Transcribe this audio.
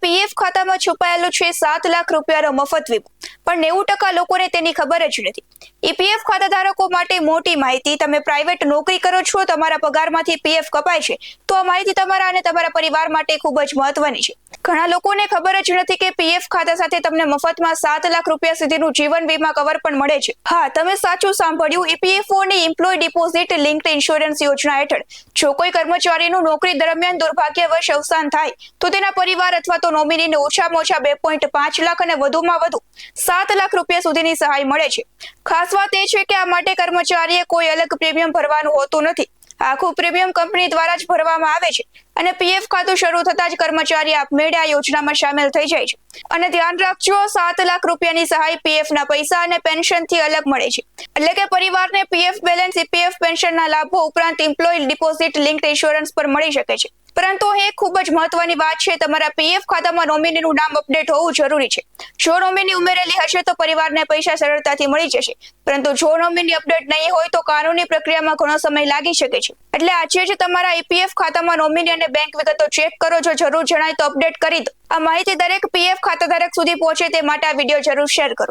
PF ખાતામાં છુપાયેલું છે 7 લાખ રૂપિયાનો મફત વીમો, પણ 90% લોકોને તેની ખબર જ નથી. ઈપીએફ ખાતા ધારકો માટે મોટી માહિતી. તમે પ્રાઇવેટ નોકરી કરો છો, તમારા પગારમાંથી પીએફ કપાય છે, તો આ માહિતી તમારા અને તમારા પરિવાર માટે ખૂબ જ મહત્વની છે. ઘણા લોકોને ખબર જ નથી કે પીએફ ખાતા સાથે તમને મફતમાં 7 લાખ રૂપિયા સુધીનું જીવન વીમા કવર પણ મળે છે. હા, તમે સાચું સાંભળ્યું. ઈપીએફઓની એમ્પ્લોય ડિપોઝિટ લિંક્ડ ઇન્સ્યોરન્સ યોજના હેઠળ જો કોઈ કર્મચારીનું નોકરી દરમિયાન દુર્ભાગ્યવશ અવસાન થાય તો તેના પરિવાર અથવા તો નોમિનીને ઓછામાં ઓછા 2.5 લાખ અને વધુમાં વધુ 7 લાખ રૂપિયા સુધીની સહાય મળે છે. ખાસ વાત એ છે કે આ માટે કર્મચારીએ કોઈ અલગ પ્રીમિયમ ભરવાનું હોતું નથી. આખું પ્રીમિયમ કંપની દ્વારા જ ભરવામાં આવે છે અને પીએફ ખાતું શરૂ થતાં જ કર્મચારી આપમેળે આ યોજનામાં સામેલ થઈ જાય છે. અને ધ્યાન રાખજો, 7 લાખ રૂપિયાની સહાય પીએફના પૈસા અને પેન્શનથી અલગ મળે છે. એટલે કે પરિવારને પીએફ બેલેન્સ, ઈપીએફ પેન્શનના લાભો ઉપરાંત એમ્પ્લોય ડિપોઝિટ લિંક્ડ ઇન્સ્યોરન્સ પર મળી શકે છે. પરંતુ એ ખૂબ જ મહત્વની વાત છે, તમારા પીએફ ખાતામાં નોમિનીનું નામ અપડેટ હોવું જરૂરી છે. જો નોમિની ઉમેરેલી હશે તો પરિવારને પૈસા સરળતાથી મળી જશે, પરંતુ જો નોમિની અપડેટ નહીં હોય તો કાનૂની પ્રક્રિયામાં ઘણો સમય લાગી શકે છે. એટલે આજે જ તમારા ઈપીએફ ખાતામાં નોમિની અને બેંક વિગતો ચેક કરો. જો જરૂર જણાય તો અપડેટ કરી દો. આ માહિતી દરેક પીએફ ખાતાધારક સુધી પહોંચે તે માટે આ વિડીયો જરૂર શેર કરો.